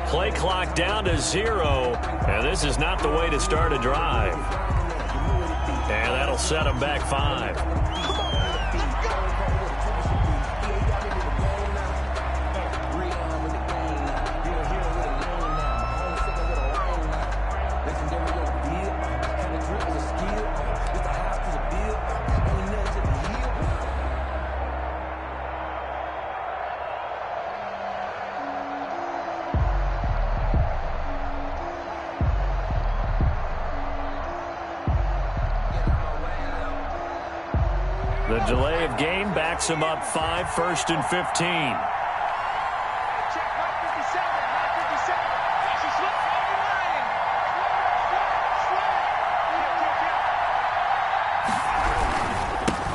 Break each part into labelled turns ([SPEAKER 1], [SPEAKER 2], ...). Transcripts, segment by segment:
[SPEAKER 1] play clock down to 0. And this is not the way to start a drive. And that'll set them back 5. The delay of game backs him up 5, 1st and 15.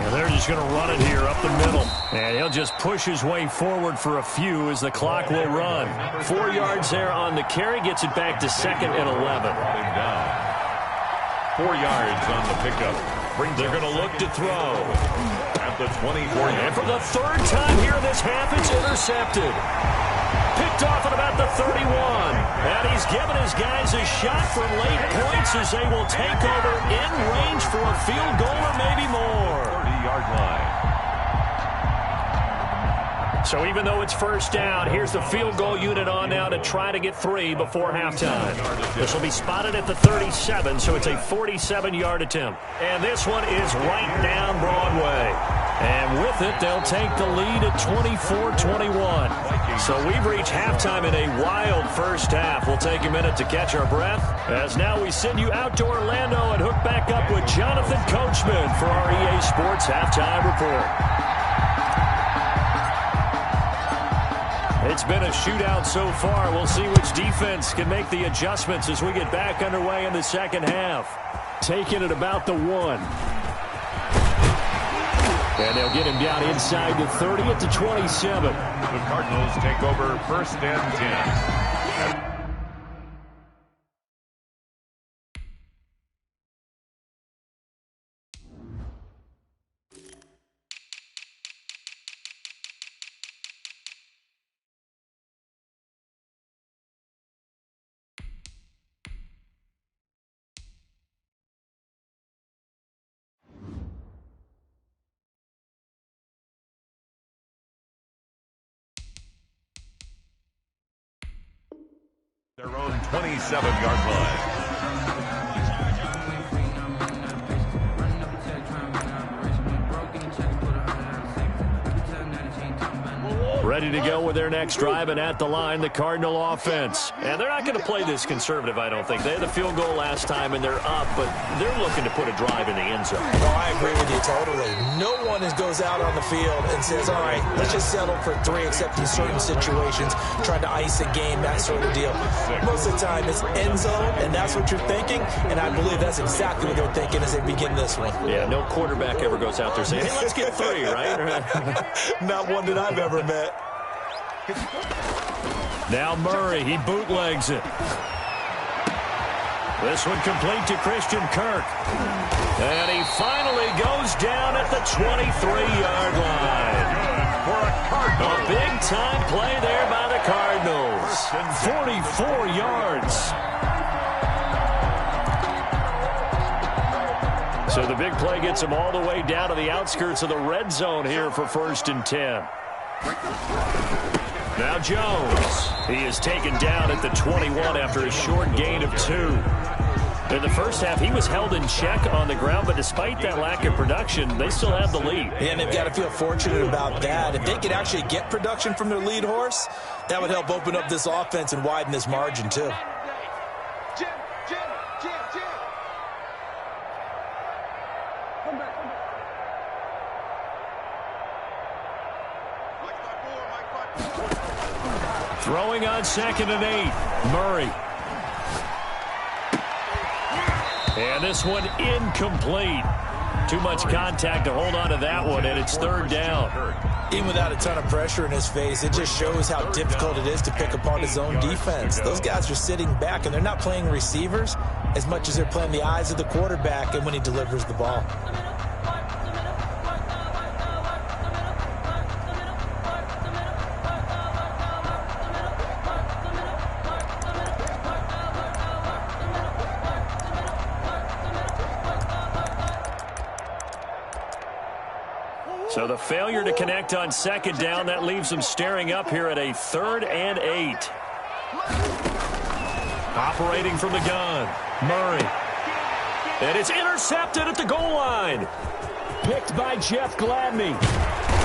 [SPEAKER 1] And they're just going to run it here up the middle. And he'll just push his way forward for a few as the clock will run. 4 yards there on the carry, gets it back to 2nd and 11.
[SPEAKER 2] 4 yards on the pickup. They're going to look to throw at the 24.
[SPEAKER 1] And for the 3rd time here this half, it's intercepted. Picked off at about the 31. And he's given his guys a shot for late points as they will take over in range for a field goal or maybe more.
[SPEAKER 2] 30-yard line.
[SPEAKER 1] So even though it's 1st down, here's the field goal unit on now to try to get 3 before halftime. This will be spotted at the 37, so it's a 47-yard attempt. And this one is right down Broadway. And with it, they'll take the lead at 24-21. So we've reached halftime in a wild first half. We'll take a minute to catch our breath, as now we send you out to Orlando and hook back up with Jonathan Coachman for our EA Sports Halftime Report. It's been a shootout so far. We'll see which defense can make the adjustments as we get back underway in the second half. Taking it about the 1. And they'll get him down inside the 30 at the 27.
[SPEAKER 2] The Cardinals take over 1st and 10. Their own 27-yard line.
[SPEAKER 1] Ready to go with their next drive, and at the line, the Cardinal offense. And they're not going to play this conservative, I don't think. They had the field goal last time, and they're up, but they're looking to put a drive in the end zone.
[SPEAKER 3] No, I agree with you totally. No one goes out on the field and says, all right, let's just settle for 3, except in certain situations, trying to ice a game, that sort of deal. Most of the time, it's end zone, and that's what you're thinking, and I believe that's exactly what they're thinking as they begin this one.
[SPEAKER 1] Yeah, no quarterback ever goes out there saying, hey, let's get 3, right?
[SPEAKER 3] Not one that I've ever met.
[SPEAKER 1] Now Murray, he bootlegs it. This one complete to Christian Kirk. And he finally goes down at the 23-yard line. A big-time play there by the Cardinals. 44 yards. So the big play gets him all the way down to the outskirts of the red zone here for 1st and 10. Now Jones. He is taken down at the 21 after a short gain of 2. In the first half, he was held in check on the ground, but despite that lack of production, they still have the lead.
[SPEAKER 3] And they've got to feel fortunate about that. If they could actually get production from their lead horse, that would help open up this offense and widen this margin, too.
[SPEAKER 1] Throwing on 2nd and 8, Murray. And this one incomplete. Too much contact to hold on to that one, and it's 3rd down.
[SPEAKER 3] Even without a ton of pressure in his face, it just shows how difficult it is to pick apart his own defense. Those guys are sitting back, and they're not playing receivers as much as they're playing the eyes of the quarterback and when he delivers the ball.
[SPEAKER 1] So the failure to connect on second down, that leaves them staring up here at a 3rd and 8. Operating from the gun, Murray. And it's intercepted at the goal line. Picked by Jeff Gladney.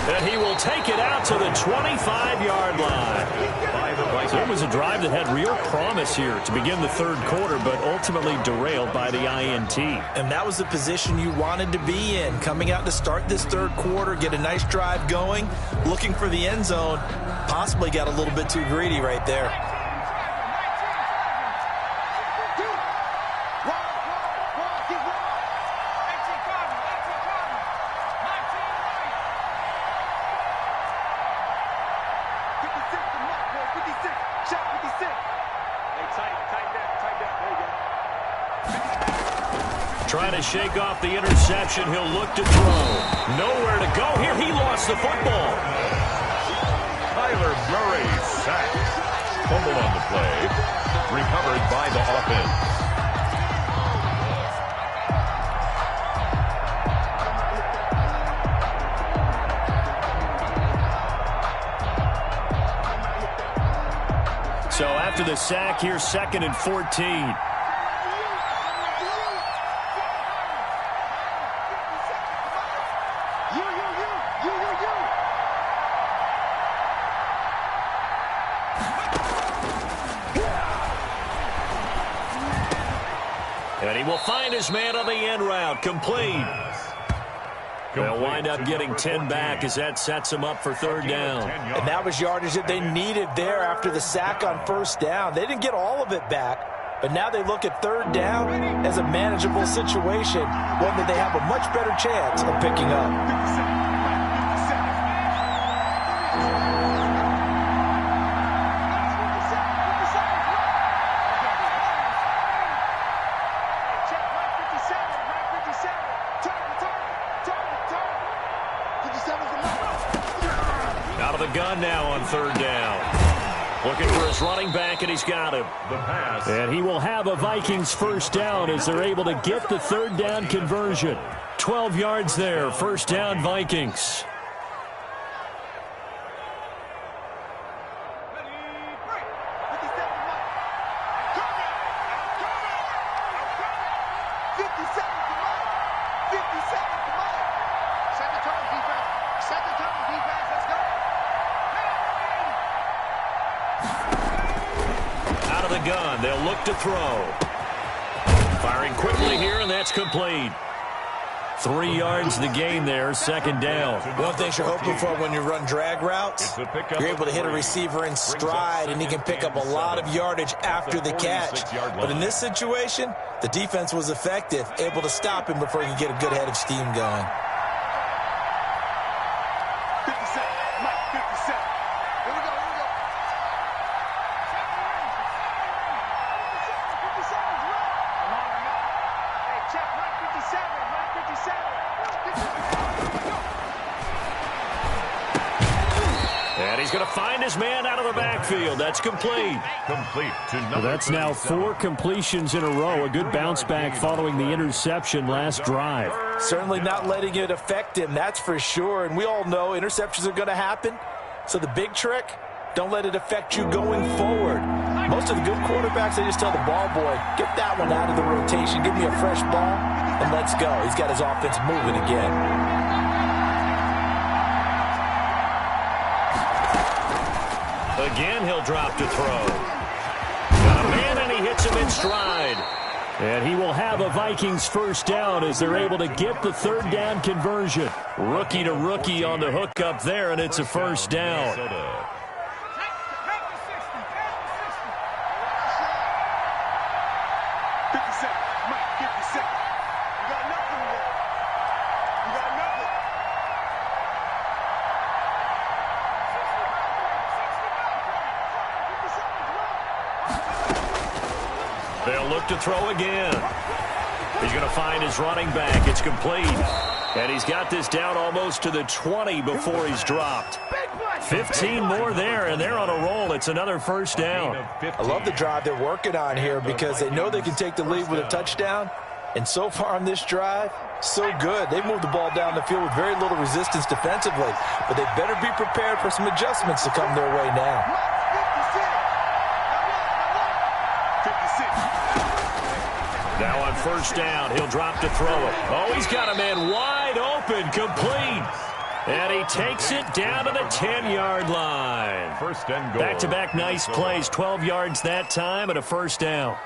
[SPEAKER 1] And he will take it out to the 25-yard line. So it was a drive that had real promise here to begin the 3rd quarter, but ultimately derailed by the INT.
[SPEAKER 3] And that was the position you wanted to be in. Coming out to start this 3rd quarter, get a nice drive going, looking for the end zone. Possibly got a little bit too greedy right there.
[SPEAKER 1] Trying to shake off the interception. He'll look to throw. Nowhere to go here. He lost the football.
[SPEAKER 2] Kyler Murray sacked. Fumble on the play. Recovered by the offense.
[SPEAKER 1] So after the sack, here's 2nd and 14. And he will find his man on the end route. Complete. They'll wind up getting 10 back as that sets them up for 3rd down.
[SPEAKER 3] And that was yardage that they needed there after the sack on 1st down. They didn't get all of it back, but now they look at 3rd down as a manageable situation, one that they have a much better chance of picking up.
[SPEAKER 1] Gun now on 3rd down. Looking for his running back, and he's got him.
[SPEAKER 2] The pass.
[SPEAKER 1] And he will have a Vikings 1st down as they're able to get the 3rd down conversion. 12 yards there, 1st down Vikings. Gun. They'll look to throw. Firing quickly here, and that's complete. 3 yards the gain there, 2nd down.
[SPEAKER 3] One thing you're hoping for when you run drag routes, you're able to hit a receiver in stride, and he can pick up a lot of yardage after the catch. But in this situation, the defense was effective, able to stop him before he could get a good head of steam going.
[SPEAKER 1] And he's going to find his man out of the backfield. That's complete. Well, that's now 4 completions in a row. A good bounce back following the interception last drive.
[SPEAKER 3] Certainly not letting it affect him, that's for sure. And we all know interceptions are going to happen. So the big trick, don't let it affect you going forward. Most of the good quarterbacks, they just tell the ball boy, get that one out of the rotation, give me a fresh ball, and let's go. He's got his offense moving again.
[SPEAKER 1] Again, he'll drop to throw. Got a man, and he hits him in stride. And he will have a Vikings 1st down as they're able to get the 3rd down conversion. Rookie to rookie on the hook up there, and it's a 1st down. They'll look to throw again. He's going to find his running back. It's complete. And he's got this down almost to the 20 before he's dropped. 15 more there, and they're on a roll. It's another 1st down.
[SPEAKER 3] I love the drive they're working on here because they know they can take the lead with a touchdown, And so far on this drive, so good. They moved the ball down the field with very little resistance defensively, but they better be prepared for some adjustments to come their way now.
[SPEAKER 1] Now on first down, he'll drop to throw it. Oh, he's got a man wide open, complete. And he takes it down to the 10-yard line.
[SPEAKER 2] First and goal.
[SPEAKER 1] Back-to-back nice plays, 12 yards that time and a first down.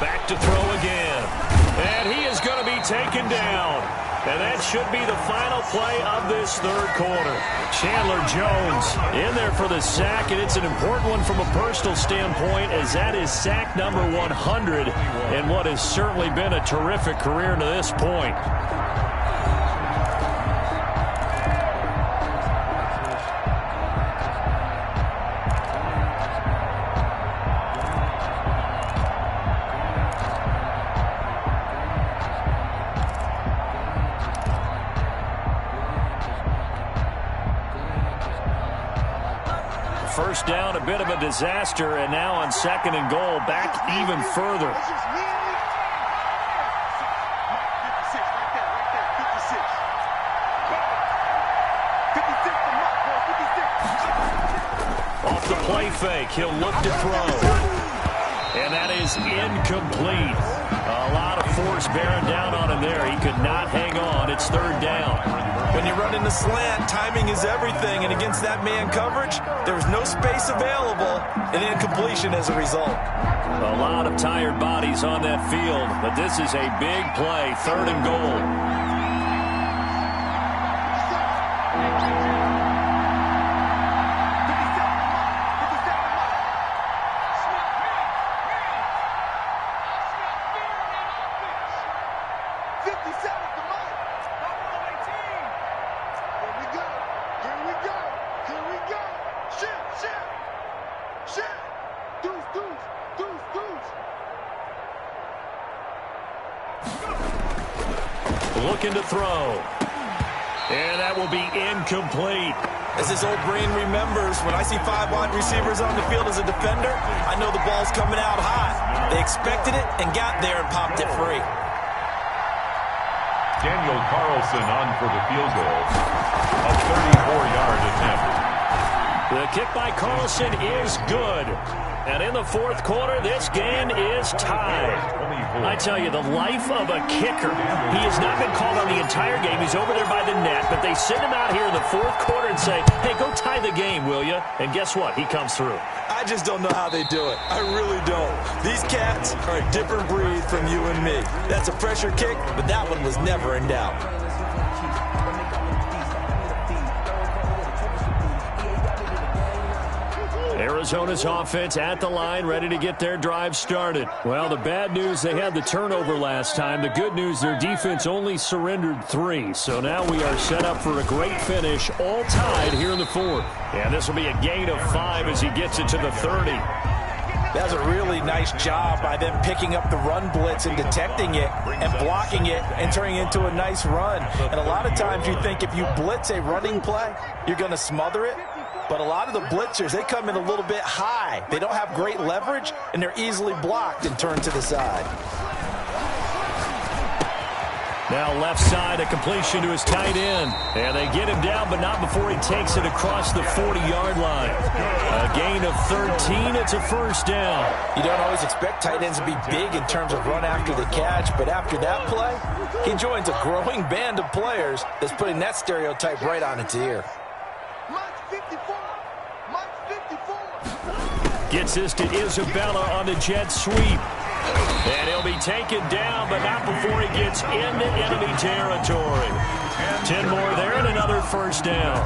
[SPEAKER 1] Back to throw again. And he is going to be taken down. And that should be the final play of this third quarter. Chandler Jones in there for the sack, and it's an important one from a personal standpoint, as that is sack number 100 in what has certainly been a terrific career to this point. First down, a bit of a disaster, and now on second and goal, back even further. Off the play fake, he'll look to throw. And that is incomplete. A lot of force bearing down on him there. He could not hang on. It's third down.
[SPEAKER 3] When you run in the slant, timing is everything, and against that man coverage, there was no space available, and incompletion as a result.
[SPEAKER 1] A lot of tired bodies on that field, but this is a big play, third and goal. Looking to throw. And that will be incomplete.
[SPEAKER 3] As his old brain remembers, when I see 5 wide receivers on the field as a defender, I know the ball's coming out high. They expected it and got there and popped it free.
[SPEAKER 2] Daniel Carlson on for the field goal. A 34-yard attempt.
[SPEAKER 1] The kick by Carlson is good. And in the fourth quarter, this game is tied. I tell you, the life of a kicker. He has not been called on the entire game. He's over there by the net, but they send him out here in the fourth quarter and say, hey, go tie the game, will you? And guess what? He comes through.
[SPEAKER 3] I just don't know how they do it. I really don't. These cats are a different breed from you and me. That's a pressure kick, but that one was never in doubt.
[SPEAKER 1] Arizona's offense at the line, ready to get their drive started. Well, the bad news, they had the turnover last time. The good news, their defense only surrendered 3. So now we are set up for a great finish, all tied here in the fourth. And this will be a gain of 5 as he gets it to the 30.
[SPEAKER 3] That's a really nice job by them picking up the run blitz and detecting it and blocking it and turning it into a nice run. And a lot of times you think if you blitz a running play, you're going to smother it. But a lot of the blitzers, they come in a little bit high. They don't have great leverage, and they're easily blocked and turned to the side.
[SPEAKER 1] Now left side, a completion to his tight end. And they get him down, but not before he takes it across the 40-yard line. A gain of 13, it's a first down.
[SPEAKER 3] You don't always expect tight ends to be big in terms of run after the catch, but after that play, he joins a growing band of players that's putting that stereotype right on its ear.
[SPEAKER 1] Gets this to Isabella on the jet sweep. And he'll be taken down, but not before he gets into enemy territory. 10 more there and another first down.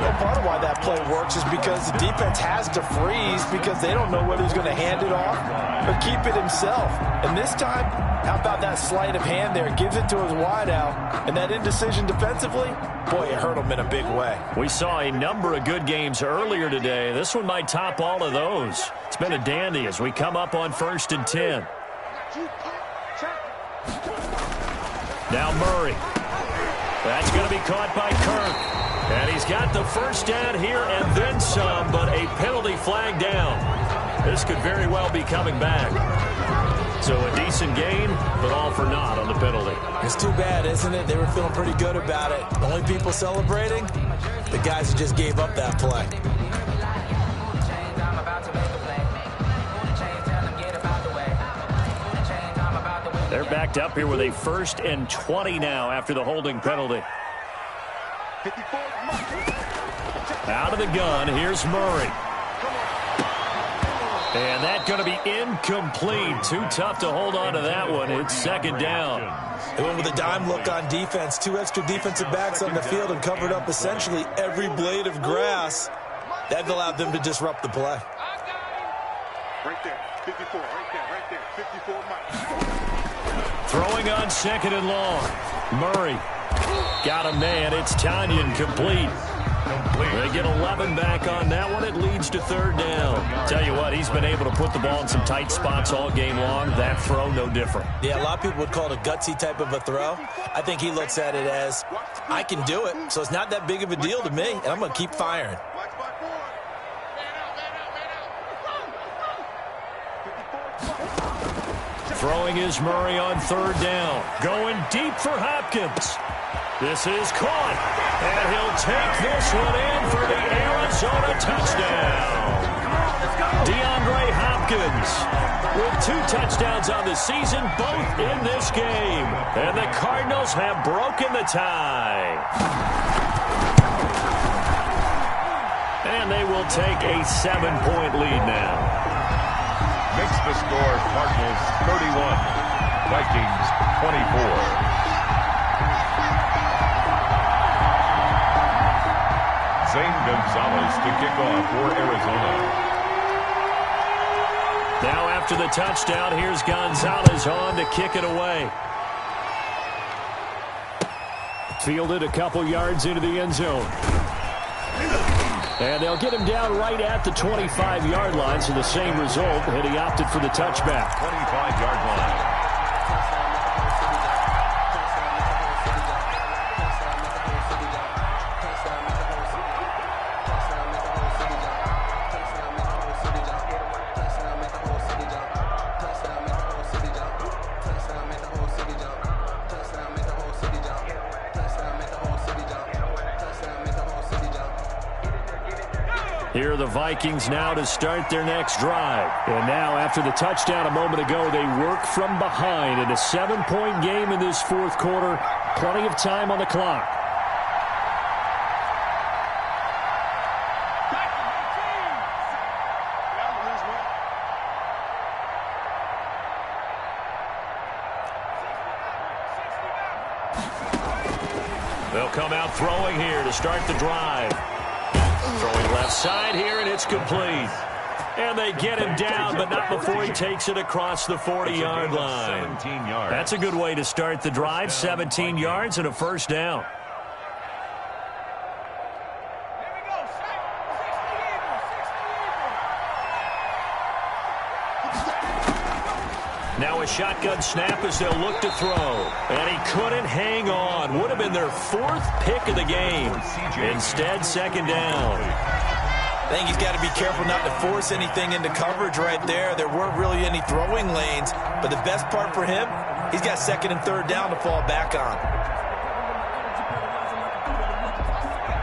[SPEAKER 3] Well, part of why that play works is because the defense has to freeze because they don't know whether he's going to hand it off or keep it himself. And this time, how about that sleight of hand there? Gives it to his wideout. And that indecision defensively, boy, it hurt him in a big way.
[SPEAKER 1] We saw a number of good games earlier today. This one might top all of those. It's been a dandy as we come up on 1st and 10. Now Murray. That's going to be caught by Kirk. And he's got the first down here and then some, but a penalty flag down. This could very well be coming back. So a decent gain, but all for naught on the penalty.
[SPEAKER 3] It's too bad, isn't it? They were feeling pretty good about it. The only people celebrating, the guys who just gave up that play.
[SPEAKER 1] They're backed up here with a 1st and 20 now after the holding penalty. Out of the gun, here's Murray. And that's going to be incomplete. Too tough to hold on to that one. It's 2nd down.
[SPEAKER 3] They went with a dime look on defense. 2 extra defensive backs on the field and covered up essentially every blade of grass. That allowed them to disrupt the play.
[SPEAKER 4] Right there, 54, right there, 54 miles.
[SPEAKER 1] Throwing on 2nd and long. Murray got a man. It's Tanyan complete. They get 11 back on that one. It leads to 3rd down. Tell you what, he's been able to put the ball in some tight spots all game long. That throw, no different.
[SPEAKER 3] Yeah, a lot of people would call it a gutsy type of a throw. I think he looks at it as, I can do it, so it's not that big of a deal to me, and I'm going to keep firing.
[SPEAKER 1] Throwing is Murray on 3rd down. Going deep for Hopkins. This is caught. And he'll take this one in for the Arizona touchdown. DeAndre Hopkins with 2 touchdowns on the season, both in this game. And the Cardinals have broken the tie. And they will take a 7-point lead now.
[SPEAKER 2] Makes the score Cardinals 31, Vikings 24. Zane Gonzalez to kick off for Arizona.
[SPEAKER 1] Now after the touchdown, here's Gonzalez on to kick it away. Fielded a couple yards into the end zone. And they'll get him down right at the 25-yard line, so the same result, and he opted for the touchback.
[SPEAKER 2] 25-yard line.
[SPEAKER 1] Here are the Vikings now to start their next drive. And now, after the touchdown a moment ago, they work from behind in a 7-point game in this 4th quarter. Plenty of time on the clock. They'll come out throwing here to start the drive. Throwing left side here, and it's complete. And they get him down, but not before he takes it across the 40-yard line.
[SPEAKER 2] 17 yards.
[SPEAKER 1] That's a good way to start the drive. 17 yards and a 1st down. Now a shotgun snap as they'll look to throw. And he couldn't hang on. Would have been their 4th pick of the game. Instead, 2nd down.
[SPEAKER 3] I think he's got to be careful not to force anything into coverage right there. There weren't really any throwing lanes. But the best part for him, he's got 2nd and 3rd down to fall back on.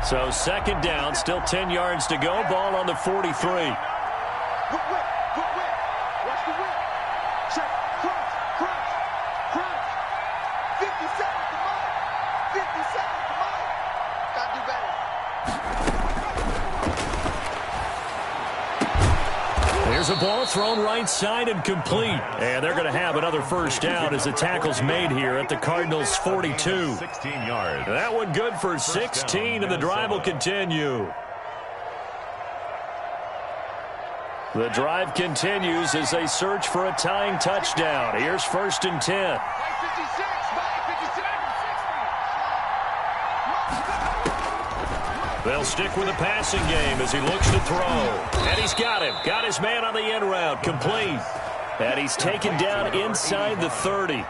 [SPEAKER 1] So 2nd down, still 10 yards to go. Ball on the 43. a ball thrown right side and complete. And they're going to have another first down as the tackle's made here at the Cardinals' 42.
[SPEAKER 2] 16 yards.
[SPEAKER 1] That one good for 16, and the drive will continue. The drive continues as they search for a tying touchdown. Here's 1st and 10. They'll stick with the passing game as he looks to throw. And he's got him. Got his man on the end route. Complete. And he's taken down inside the 30.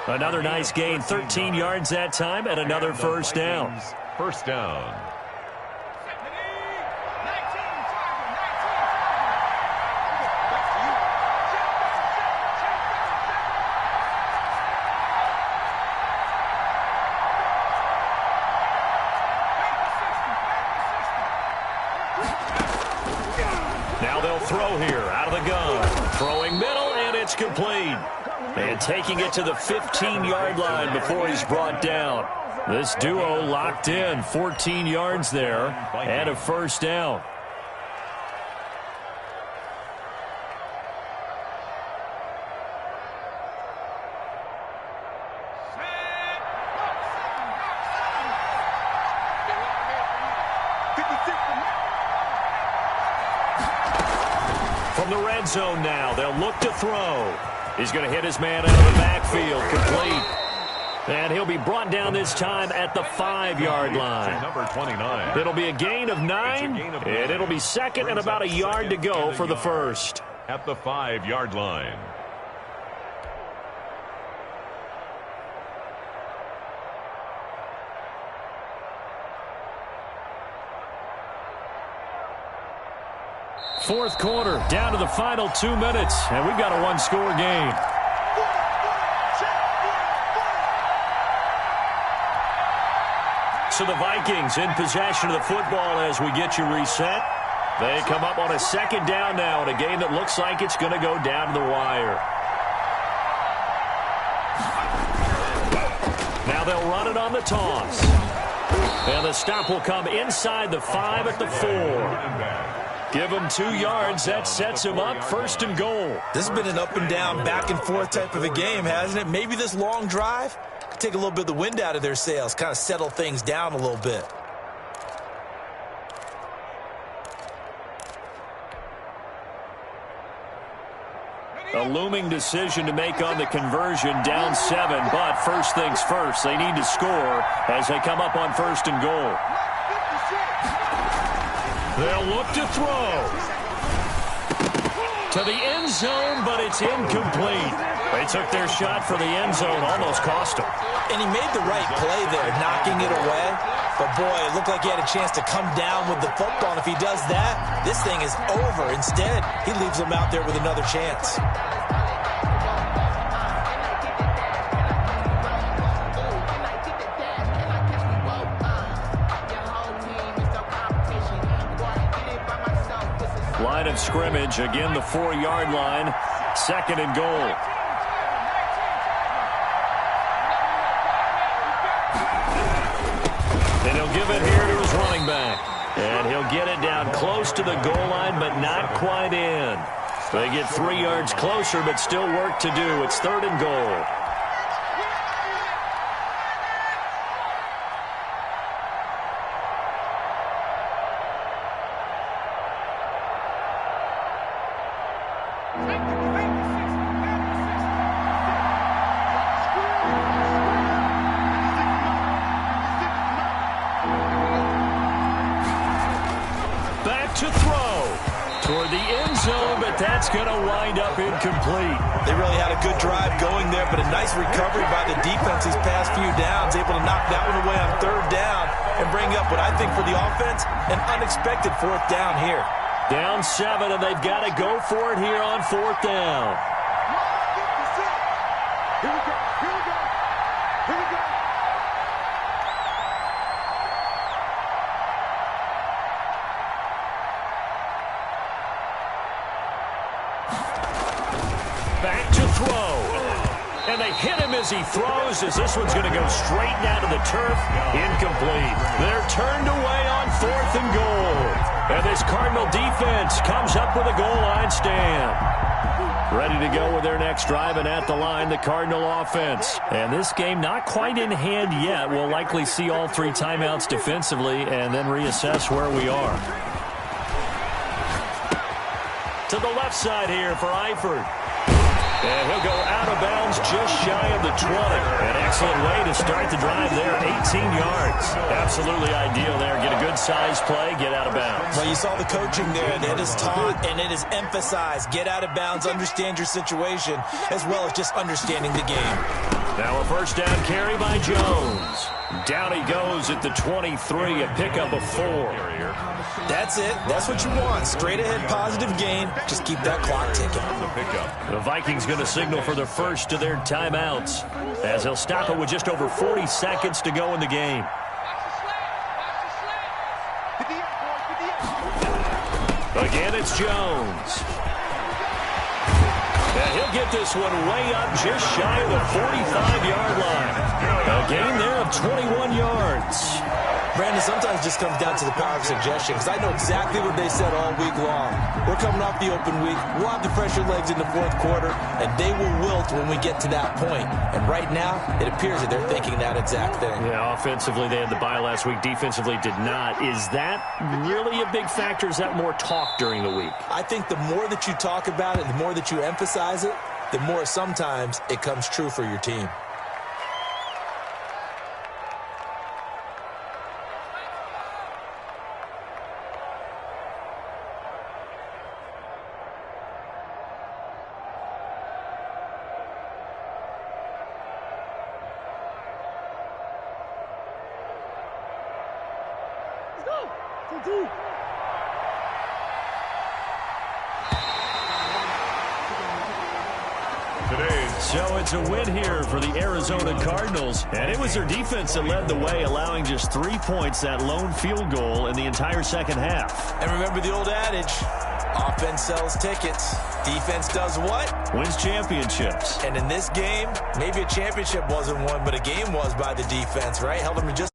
[SPEAKER 1] Another nice gain. 13 yards that time and another first down.
[SPEAKER 2] First down.
[SPEAKER 1] Now they'll throw here out of the gun. Throwing middle, and it's complete. And taking it to the 15-yard line before he's brought down. This duo locked in. 14 yards there and a first down. From the red zone now, they'll look to throw. He's going to hit his man out of the backfield, complete. And he'll be brought down this time at the 5-yard line.
[SPEAKER 2] Number 29.
[SPEAKER 1] It'll be a gain of 9, and it'll be second and about a yard to go for the first.
[SPEAKER 2] At the 5-yard line.
[SPEAKER 1] Fourth quarter, down to the final 2 minutes, and we've got a one-score game. So the Vikings in possession of the football as we get you reset. They come up on a second down now in a game that looks like it's going to go down to the wire. Now they'll run it on the toss. And the stop will come inside the 5 at the 4. Give him 2 yards. That sets him up 1st and goal.
[SPEAKER 3] This has been an up and down, back and forth type of a game, hasn't it? Maybe this long drive could take a little bit of the wind out of their sails, kind of settle things down a little bit.
[SPEAKER 1] A looming decision to make on the conversion, down 7, but first things first, they need to score as they come up on 1st and goal. They'll look to throw. To the end zone, but it's incomplete. They took their shot for the end zone, almost cost them.
[SPEAKER 3] And he made the right play there, knocking it away. But, boy, it looked like he had a chance to come down with the football. And if he does that, this thing is over. Instead, he leaves him out there with another chance.
[SPEAKER 1] Line of scrimmage, again the 4-yard line, 2nd and goal. And he'll give it here to his running back. And he'll get it down close to the goal line, but not quite in. They get 3 yards closer, but still work to do. It's 3rd and goal. To throw toward the end zone, but that's going to wind up incomplete.
[SPEAKER 3] They really had a good drive going there, but a nice recovery by the defense these past few downs, able to knock that one away on 3rd down and bring up what I think for the offense, an unexpected 4th down here.
[SPEAKER 1] Down 7, and they've got to go for it here on 4th down.
[SPEAKER 4] Here we go. Here we go. Here we go.
[SPEAKER 1] Back to throw. And they hit him as he throws, as this one's going to go straight down to the turf. Incomplete. They're turned away on 4th and goal. And this Cardinal defense comes up with a goal line stand. Ready to go with their next drive, and at the line, the Cardinal offense. And this game not quite in hand yet. We'll likely see all 3 timeouts defensively and then reassess where we are. To the left side here for Eifert. And he'll go out of bounds just shy of the 20. An excellent way to start the drive there, 18 yards. Absolutely ideal there. Get a good size play, get out of bounds.
[SPEAKER 3] Well, you saw the coaching there. It is taught and it is emphasized. Get out of bounds, understand your situation, as well as just understanding the game.
[SPEAKER 1] Now a first down carry by Jones. Down he goes at the 23, a pickup of 4.
[SPEAKER 3] That's it. That's what you want. Straight ahead positive gain. Just keep that clock ticking.
[SPEAKER 1] The Vikings going to signal for the first of their timeouts, as they'll stop it with just over 40 seconds to go in the game. Again, it's Jones. And he'll get this one way up just shy of the 45-yard line. A gain there of 21 yards.
[SPEAKER 3] Brandon, sometimes it just comes down to the power of suggestion, because I know exactly what they said all week long. We're coming off the open week. We'll have the fresher legs in the fourth quarter, and they will wilt when we get to that point. And right now, it appears that they're thinking that exact thing.
[SPEAKER 1] Yeah, offensively, they had the bye last week. Defensively, did not. Is that really a big factor? Is that more talk during the week?
[SPEAKER 3] I think the more that you talk about it, the more that you emphasize it, the more sometimes it comes true for your team.
[SPEAKER 1] So it's a win here for the Arizona Cardinals, and it was their defense that led the way, allowing just 3 points, that lone field goal in the entire second half.
[SPEAKER 3] And remember the old adage, offense sells tickets. Defense does what?
[SPEAKER 1] Wins championships.
[SPEAKER 3] And in this game, maybe a championship wasn't won, but a game was by the defense, right? Held them to just